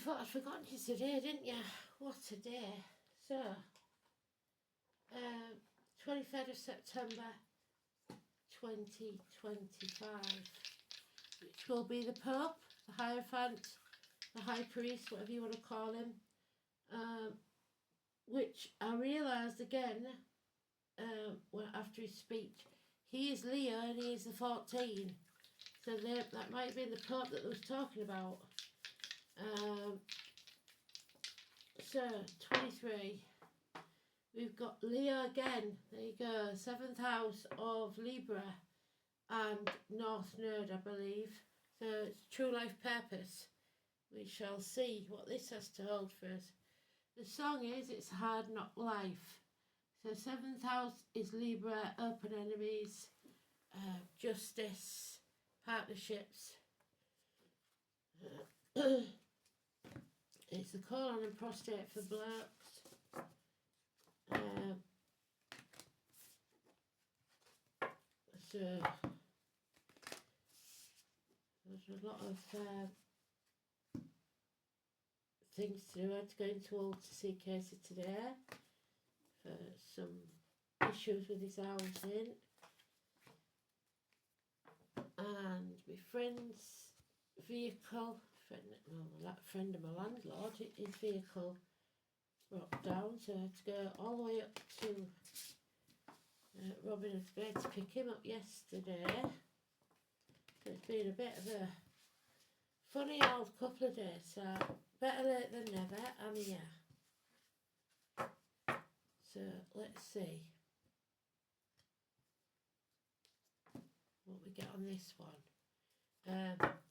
thought I'd forgotten you today, didn't you? What a day. So, 23rd of September 2025, which will be the Pope, the Hierophant, the High Priest, whatever you want to call him, which I realised again after his speech, he is Leo and he is the 14. So that might be the Pope that they was talking about. So, 23. We've got Leo again. There you go. 7th house of Libra and North Node, I believe. So, it's true life purpose. We shall see what this has to hold for us. The song is It's Hard Not Life. So, 7th house is Libra, open enemies, justice, partnerships. It's the colon and prostate for blokes. So there's a lot of things to do. I had to go into all to see Casey today for some issues with his housing. And my friend's vehicle, that friend of my landlord, his vehicle broke down, so I had to go all the way up to Robin Hood Bay to pick him up yesterday. So it's been a bit of a funny old couple of days, so better late than never, I'm here. So let's see what we get on this one.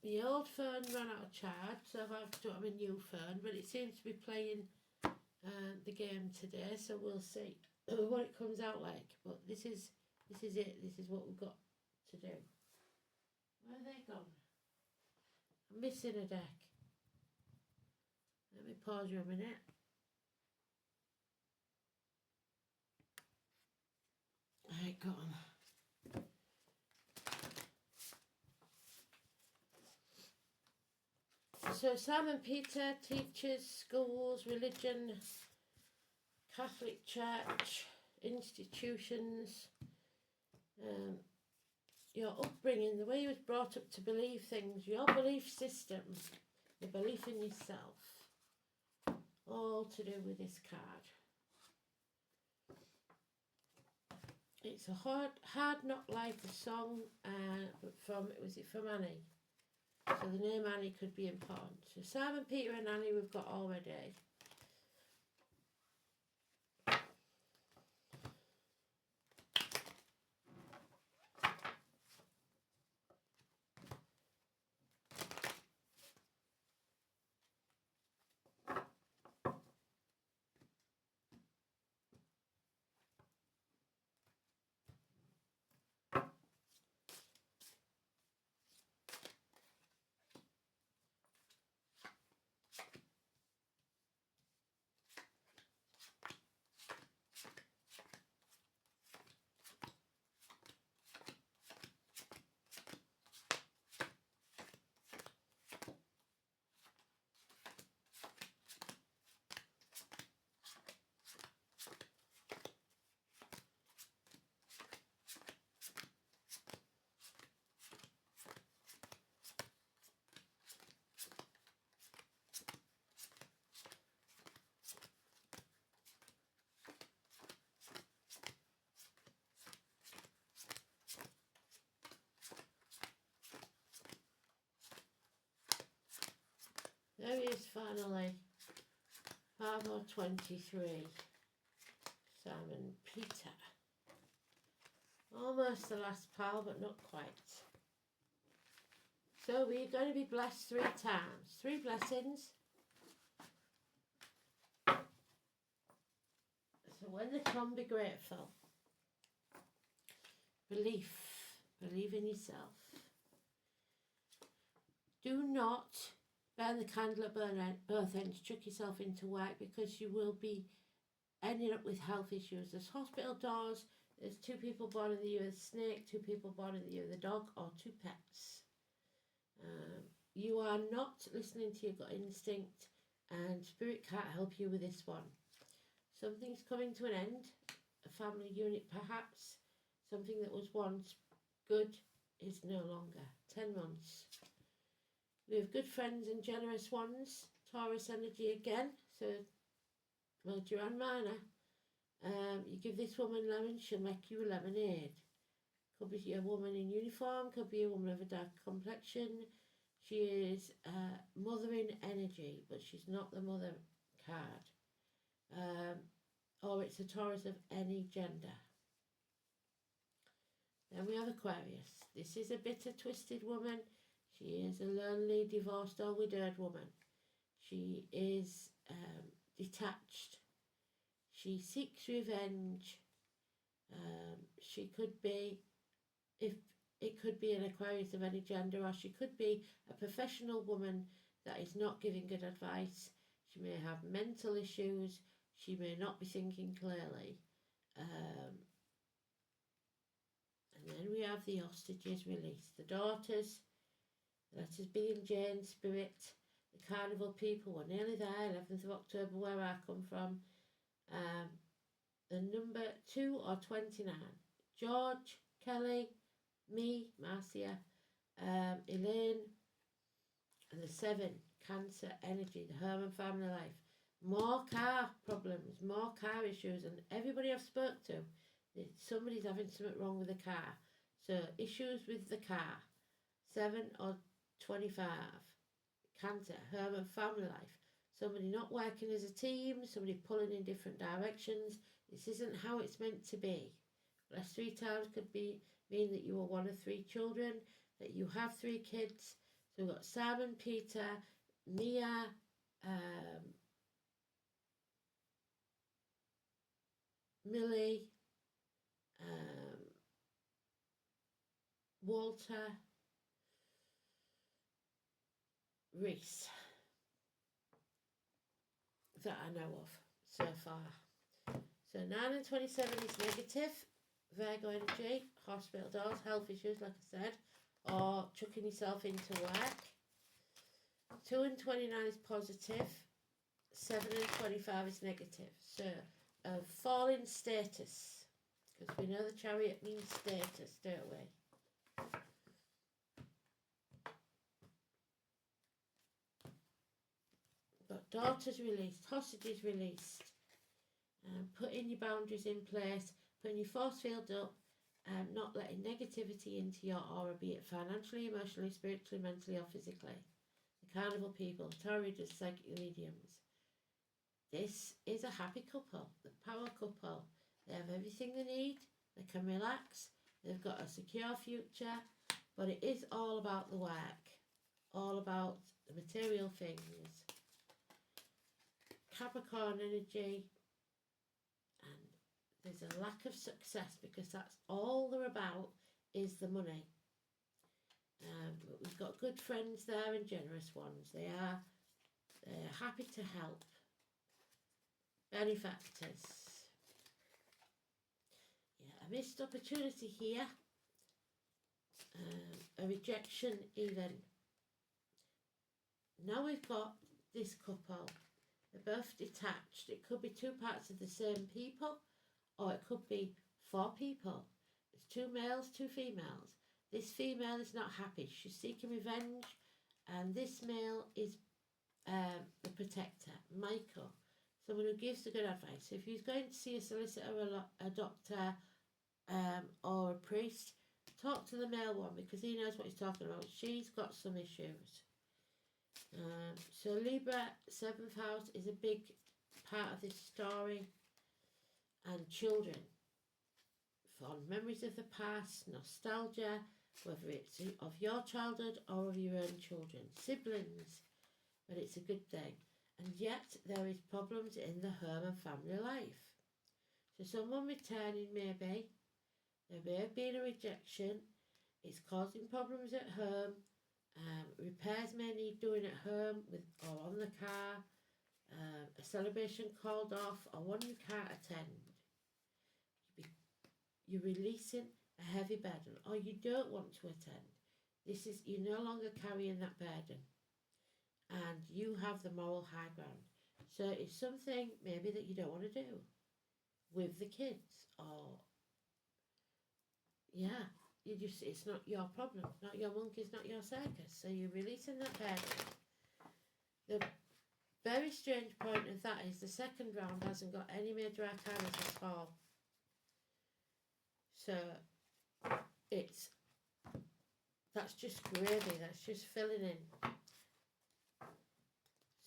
The old phone ran out of charge, so I've had to have a new phone, but it seems to be playing the game today, so we'll see what it comes out like. But this is it. This is what we've got to do. Where are they gone? I'm missing a deck. Let me pause you a minute. Right, got 'em. So Simon Peter teaches schools, religion, Catholic Church, institutions, your upbringing, the way you was brought up to believe things, your belief system, the belief in yourself, all to do with this card. It's a hard Not Life, a song from Annie. So the name Annie could be important. So Simon, Peter and Annie we've got already. There he is finally, 5/23, Simon Peter. Almost the last pal, but not quite. So we're going to be blessed 3 times, 3 blessings. So when they come, be grateful. Belief, believe in yourself. Do not burn the candle at both ends, chuck yourself into work, because you will be ending up with health issues. There's hospital doors, there's 2 people born in the year of the snake, 2 people born in the year of the dog, or 2 pets. You are not listening to your gut instinct. and Spirit can't help you with this one. Something's coming to an end, a family unit perhaps, something that was once good is no longer. 10 months. We have good friends and generous ones, Taurus energy again, so major and minor. You give this woman lemon, she'll make you a lemonade. Could be a woman in uniform, could be a woman of a dark complexion. She is mothering energy, but she's not the mother card. Or it's a Taurus of any gender. Then we have Aquarius. This is a bitter, twisted woman. She is a lonely, divorced or widowed woman. She is detached. She seeks revenge. She could be, if it could be an Aquarius of any gender, or she could be a professional woman that is not giving good advice. She may have mental issues. She may not be thinking clearly. And then we have the hostages released. The daughters, letters B and J in Spirit. The carnival people were nearly there, 11th of October, where I come from. The number 2 or 29. George, Kelly, me, Marcia, Elaine, and the 7, Cancer energy, the Herman family life. More car problems, more car issues, and everybody I've spoke to, somebody's having something wrong with the car. So issues with the car. 7 or 25, Cancer, Herman family life. Somebody not working as a team, somebody pulling in different directions. This isn't how it's meant to be. Last 3 times could mean that you are one of 3 children, that you have 3 kids. So we've got Simon, Peter, Mia, Millie, Walter, Reese, that I know of so far. So 9 and 27 is negative, Virgo energy, hospital doors, health issues like I said, or chucking yourself into work. 2 and 29 is positive, 7 and 25 is negative. So a falling status, because we know the Chariot means status, don't we? Got daughters released, hostages released, putting your boundaries in place, putting your force field up, not letting negativity into your aura, be it financially, emotionally, spiritually, mentally or physically. The carnival people, tarot readers, psychic mediums. This is a happy couple, the power couple. They have everything they need, they can relax, they've got a secure future, but it is all about the work, all about the material things. Capricorn energy, and there's a lack of success because that's all they're about is the money. But we've got good friends there and generous ones. They're happy to help. Benefactors. Yeah, a missed opportunity here. A rejection even. Now we've got this couple. They're both detached. It could be 2 parts of the same people, or it could be 4 people. It's 2 males, 2 females. This female is not happy. She's seeking revenge, and this male is the protector, Michael, someone who gives the good advice. So if he's going to see a solicitor, a doctor, or a priest, talk to the male one because he knows what he's talking about. She's got some issues. So Libra, 7th house is a big part of this story, and children. Fond memories of the past, nostalgia, whether it's of your childhood or of your own children, siblings, but it's a good thing. And yet there is problems in the Herman family life. So someone returning maybe, there may have been a rejection, it's causing problems at home, repairs may need doing at home or on the car, a celebration called off or one you can't attend. You're releasing a heavy burden, or you don't want to attend. This is, you're no longer carrying that burden. and you have the moral high ground. So it's something maybe that you don't want to do with the kids, or yeah, it's not your problem, not your monkeys, not your circus. So you're releasing that parent. The very strange point of that is the second round hasn't got any major arcana at all. So that's just gravy, that's just filling in.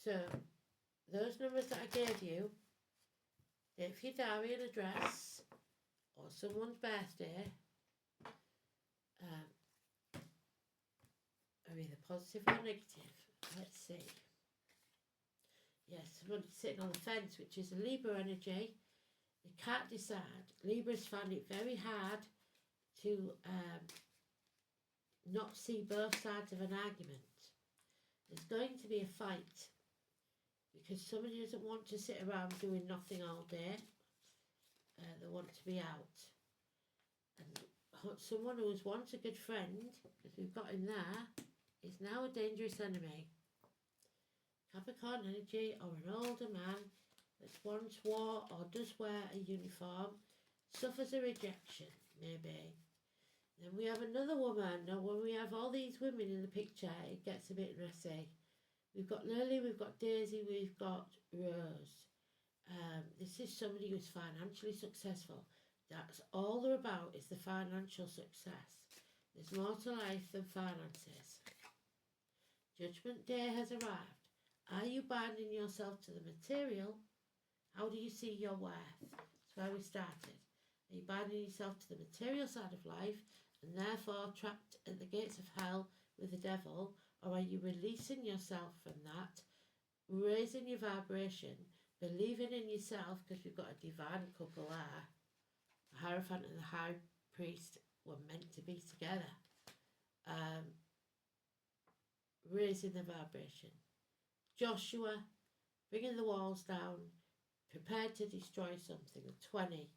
So those numbers that I gave you, if your diary and address or someone's birthday are either positive or negative. Let's see. Yes, somebody's sitting on the fence, which is a Libra energy. They can't decide. Libras find it very hard to not see both sides of an argument. There's going to be a fight because somebody doesn't want to sit around doing nothing all day. They want to be out. And someone who was once a good friend, because we've got him there, is now a dangerous enemy. Capricorn energy, or an older man that once wore or does wear a uniform, suffers a rejection, maybe. Then we have another woman. Now when we have all these women in the picture, it gets a bit messy. We've got Lily, we've got Daisy, we've got Rose. This is somebody who's financially successful. That's all they're about, is the financial success. There's more to life than finances. Judgment Day has arrived. Are you binding yourself to the material? How do you see your worth? That's where we started. Are you binding yourself to the material side of life and therefore trapped at the gates of hell with the devil? Or are you releasing yourself from that, raising your vibration, believing in yourself, because we've got a divine couple there. The Hierophant and the High Priest were meant to be together. Raising the vibration. Joshua, bringing the walls down, prepared to destroy something. A 20,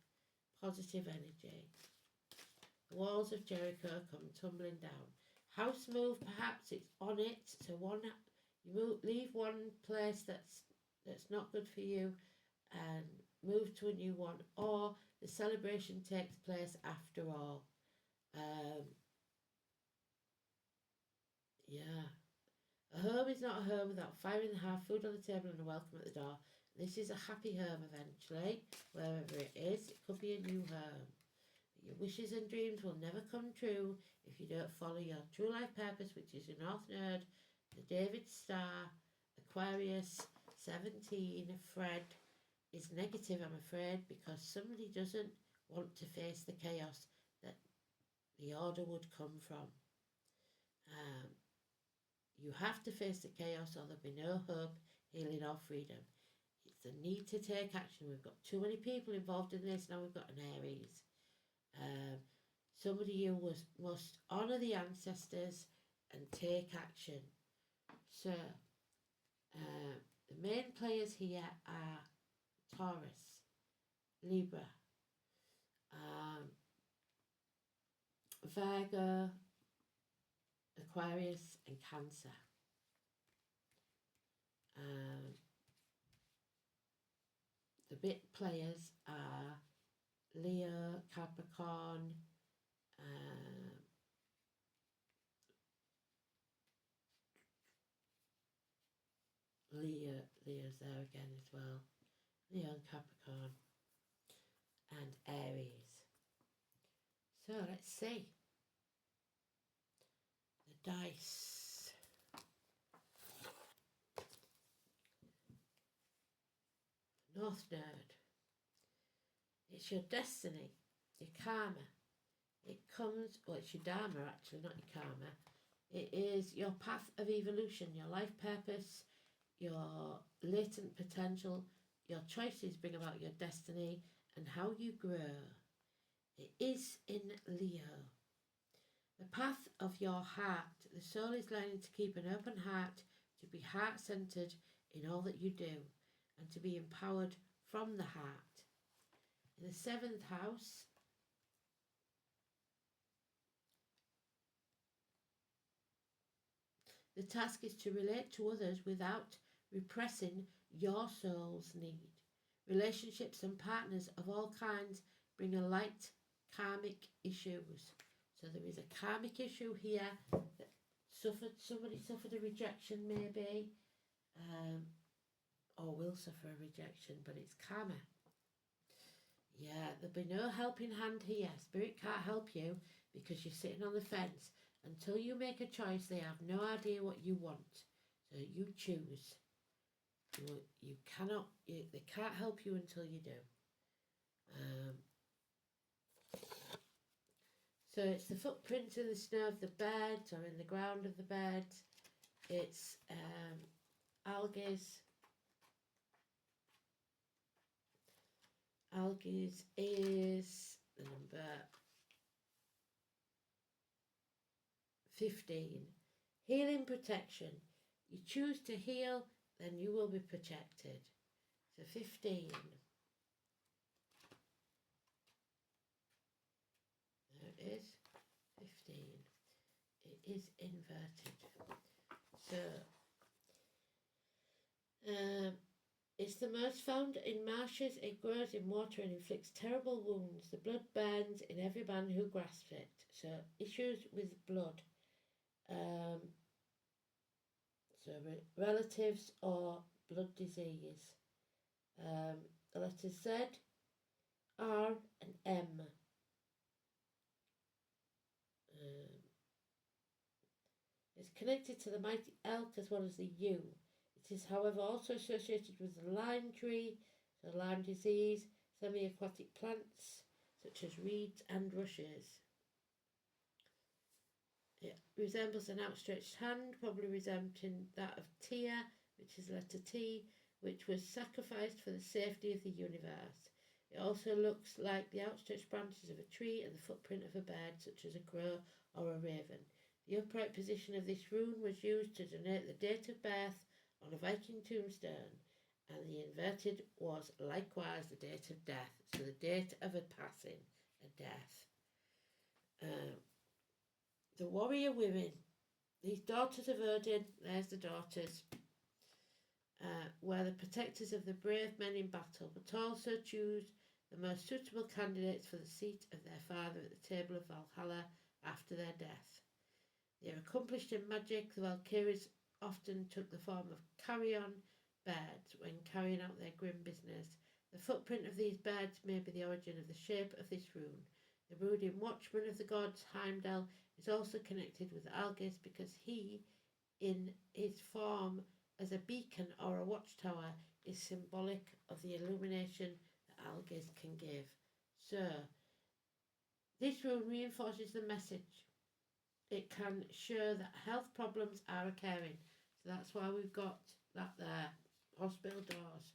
positive energy. The walls of Jericho come tumbling down. House move, perhaps it's on it. So leave one place that's not good for you and move to a new one, or the celebration takes place after all. Yeah. A home is not a home without fire in the hearth, food on the table and a welcome at the door. This is a happy home eventually, wherever it is. It could be a new home. But your wishes and dreams will never come true if you don't follow your true life purpose, which is your North Node, the David Star, Aquarius, 17, Fred is negative, I'm afraid, because somebody doesn't want to face the chaos that the order would come from. You have to face the chaos or there'll be no hope, healing or freedom. It's the need to take action. We've got too many people involved in this. Now we've got an Aries. Somebody who must honour the ancestors and take action. So, the main players here are Taurus, Libra, Virgo, Aquarius and Cancer. The bit players are Leo, Capricorn, Leo's there again as well. Leo and Capricorn and Aries. So let's see. The dice. North Node. It's your destiny, your karma. It comes, well, it's your dharma actually, not your karma. It is your path of evolution, your life purpose, your latent potential. Your choices bring about your destiny and how you grow. It is in Leo. The path of your heart. The soul is learning to keep an open heart, to be heart-centered in all that you do, and to be empowered from the heart. In the 7th house, The task is to relate to others without repressing your soul's need. Relationships and partners of all kinds bring a light karmic issues. So there is a karmic issue here that somebody suffered a rejection maybe, or will suffer a rejection, but it's karma. Yeah, there'll be no helping hand here. Spirit can't help you because you're sitting on the fence. Until you make a choice, they have no idea what you want. So you choose. You cannot, they can't help you until you do. So it's the footprints in the snow of the bed or in the ground of the bed. It's Algiz. Algiz is the number 15. Healing protection. You choose to heal, then you will be protected. So 15. There it is. 15. It is inverted. So it's the most found in marshes. It grows in water and inflicts terrible wounds. The blood burns in every man who grasps it. So issues with blood. So relatives or blood disease. The letters Z, R and M. It's connected to the mighty elk as well as the yew. It is, however, also associated with the lime tree, so Lyme disease, semi-aquatic plants such as reeds and rushes. It resembles an outstretched hand, probably resembling that of Tia, which is letter T, which was sacrificed for the safety of the universe. It also looks like the outstretched branches of a tree and the footprint of a bird, such as a crow or a raven. The upright position of this rune was used to denote the date of birth on a Viking tombstone, and the inverted was likewise the date of death, so the date of a passing, a death. The warrior women, these daughters of Odin, there's the daughters, were the protectors of the brave men in battle, but also choose the most suitable candidates for the seat of their father at the table of Valhalla after their death. They are accomplished in magic. The Valkyries often took the form of carrion birds when carrying out their grim business. The footprint of these birds may be the origin of the shape of this rune. The brooding watchman of the gods, Heimdall, is also connected with Algiz because he, in his form as a beacon or a watchtower, is symbolic of the illumination that Algiz can give. So, this rune reinforces the message. It can show that health problems are occurring. So that's why we've got that there, hospital doors,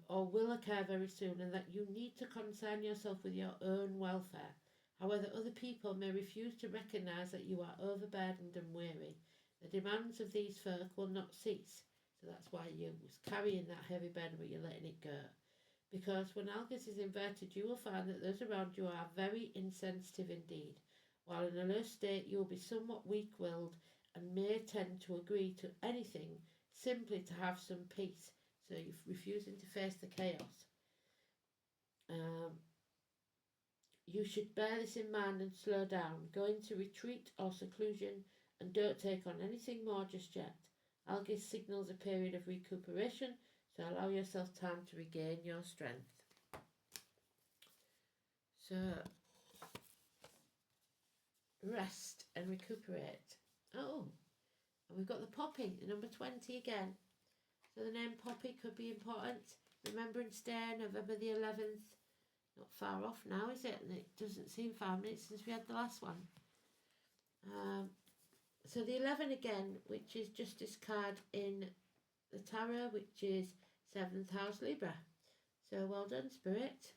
or will occur very soon, and that you need to concern yourself with your own welfare. However, other people may refuse to recognise that you are overburdened and weary. The demands of these folk will not cease. So that's why you was carrying that heavy burden, but you're letting it go. Because when Algiz is inverted, you will find that those around you are very insensitive indeed. While in a low state, you will be somewhat weak-willed and may tend to agree to anything simply to have some peace. So you're refusing to face the chaos. You should bear this in mind and slow down. Go into retreat or seclusion and don't take on anything more just yet. Algiz signals a period of recuperation, so allow yourself time to regain your strength. So, rest and recuperate. Oh, and we've got the poppy, number 20 again. So the name Poppy could be important. Remembrance Day, November the 11th. Not far off now, is it? And it doesn't seem 5 minutes since we had the last one. So the 11 again, which is Justice card in the tarot, which is 7th house Libra. So well done, Spirit.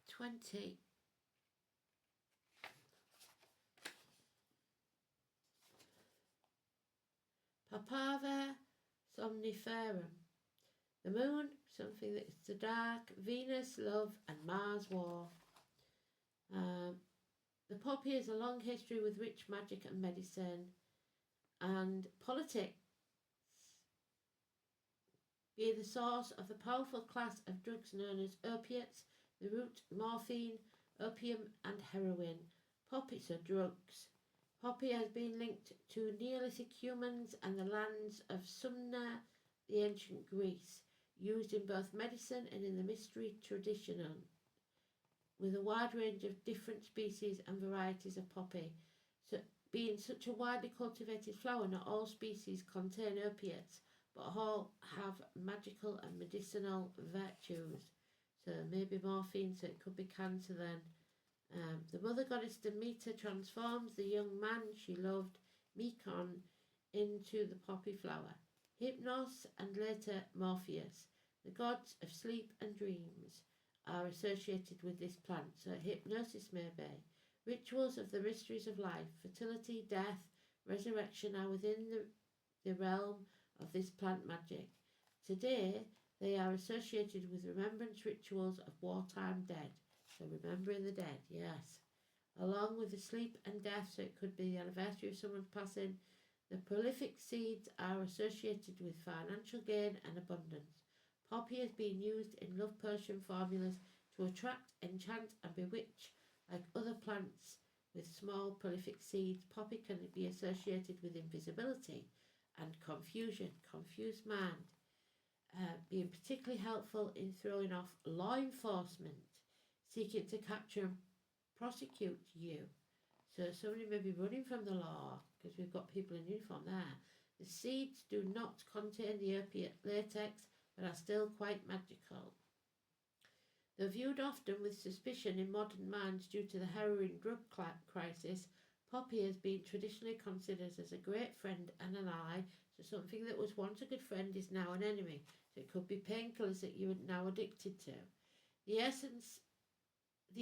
20. Papaver somniferum. The moon, something that's the dark. Venus, love, and Mars, war. The poppy has a long history with witch magic and medicine and politics, being the source of the powerful class of drugs known as opiates, the root morphine, opium, and heroin. Poppies are drugs. Poppy has been linked to Neolithic humans and the lands of Sumner, the ancient Greece, used in both medicine and in the mystery tradition, with a wide range of different species and varieties of poppy. So, being such a widely cultivated flower, not all species contain opiates, but all have magical and medicinal virtues. So maybe morphine, so it could be cancer then. The mother goddess Demeter transforms the young man she loved, Mekon, into the poppy flower. Hypnos and later Morpheus, the gods of sleep and dreams, are associated with this plant, so hypnosis may be. Rituals of the mysteries of life, fertility, death, resurrection are within the realm of this plant magic. Today, they are associated with remembrance rituals of wartime dead. So remembering the dead, yes. Along with the sleep and death, so it could be the anniversary of someone's passing. The prolific seeds are associated with financial gain and abundance. Poppy has been used in love potion formulas to attract, enchant, and bewitch. Like other plants with small prolific seeds, poppy can be associated with invisibility and confusion, confused mind, being particularly helpful in throwing off law enforcement seeking to capture and prosecute you. So somebody may be running from the law, because we've got people in uniform there. The seeds do not contain the opiate latex, but are still quite magical. Though viewed often with suspicion in modern minds due to the heroin drug crisis, poppy has been traditionally considered as a great friend and an ally. So something that was once a good friend is now an enemy. So it could be painkillers that you are now addicted to. The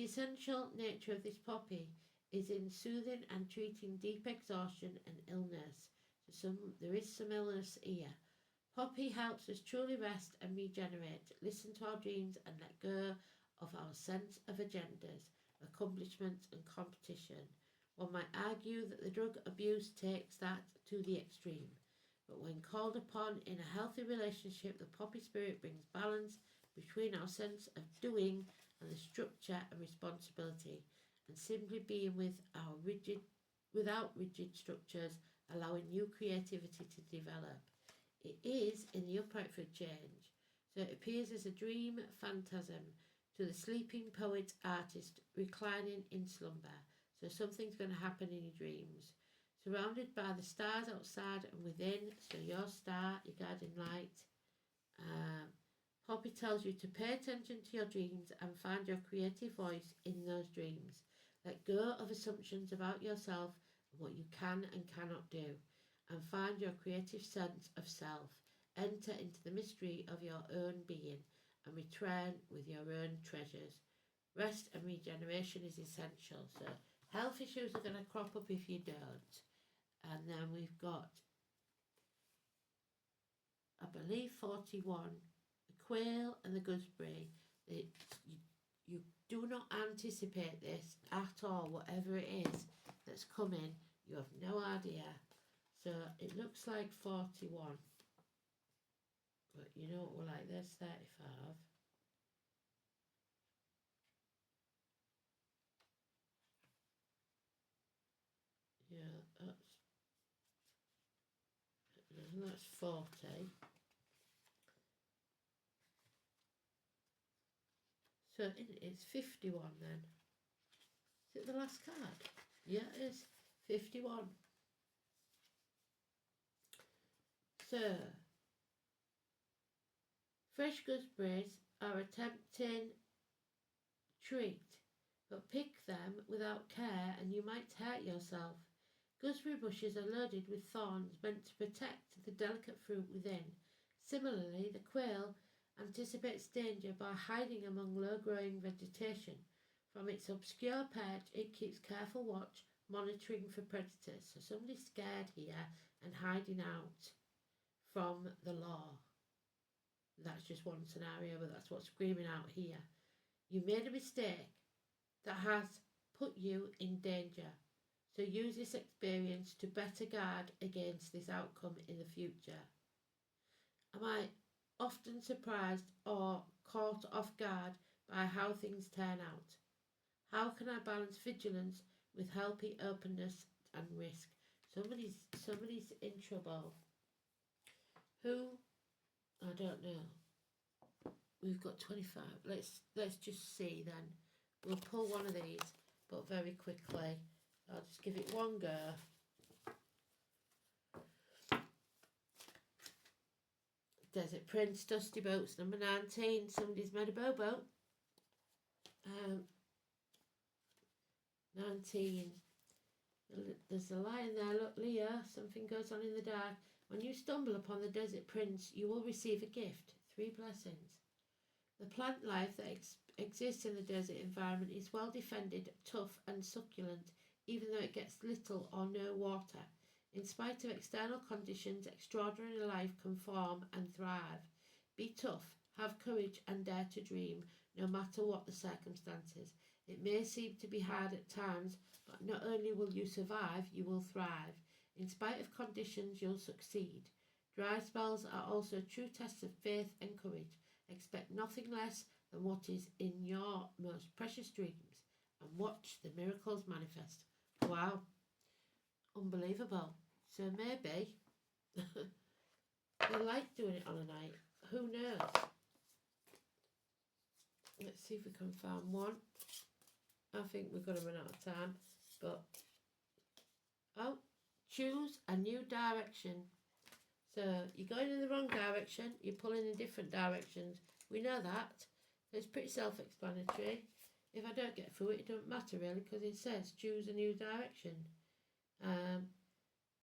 essential nature of this poppy is in soothing and treating deep exhaustion and illness. So there is some illness here. Poppy helps us truly rest and regenerate, listen to our dreams and let go of our sense of agendas, accomplishments and competition. One might argue that the drug abuse takes that to the extreme. But when called upon in a healthy relationship, the poppy spirit brings balance between our sense of doing and the structure and responsibility, and simply being without rigid structures, allowing new creativity to develop. It is in the upright for change, so it appears as a dream phantasm to the sleeping poet artist reclining in slumber. So something's going to happen in your dreams. Surrounded by the stars outside and within, so your star, your guiding light. Poppy tells you to pay attention to your dreams and find your creative voice in those dreams. Let go of assumptions about yourself and what you can and cannot do, and find your creative sense of self. Enter into the mystery of your own being and return with your own treasures. Rest and regeneration is essential. So health issues are going to crop up if you don't. And then we've got, I believe, 41. Quail and the gooseberry. You do not anticipate this at all, whatever it is that's coming, you have no idea. So it looks like 41, but you know what we're like, there's 35. Yeah, that's 40. So it's 51 then. Is it the last card? Yeah, it is. 51. So, fresh gooseberries are a tempting treat, but pick them without care and you might hurt yourself. Gooseberry bushes are loaded with thorns meant to protect the delicate fruit within. Similarly, the quail anticipates danger by hiding among low-growing vegetation. From its obscure perch, it keeps careful watch, monitoring for predators. So somebody's scared here and hiding out from the law. That's just one scenario, but that's what's screaming out here. You made a mistake that has put you in danger. So use this experience to better guard against this outcome in the future. Am I often surprised or caught off guard by how things turn out? How can I balance vigilance with healthy openness and risk? Somebody's in trouble. Who? I don't know. We've got 25. Let's just see then. We'll pull one of these, but very quickly. I'll just give it one go. Desert Prince, Dusty Boats, number 19. Somebody's made a bobo. 19. There's a lion there. Look, Leah. Something goes on in the dark. When you stumble upon the Desert Prince, you will receive a gift. 3 blessings. The plant life that exists in the desert environment is well defended, tough and succulent, even though it gets little or no water. In spite of external conditions, extraordinary life can form and thrive. Be tough, have courage and dare to dream, no matter what the circumstances. It may seem to be hard at times, but not only will you survive, you will thrive. In spite of conditions, you'll succeed. Dry spells are also true tests of faith and courage. Expect nothing less than what is in your most precious dreams and watch the miracles manifest. Wow. Unbelievable. So maybe they like doing it on a night. Who knows? Let's see if we can find one. I think we're going to run out of time. But, oh, choose a new direction. So you're going in the wrong direction. You're pulling in different directions. We know that. It's pretty self-explanatory. If I don't get through it, it doesn't matter really, because it says choose a new direction.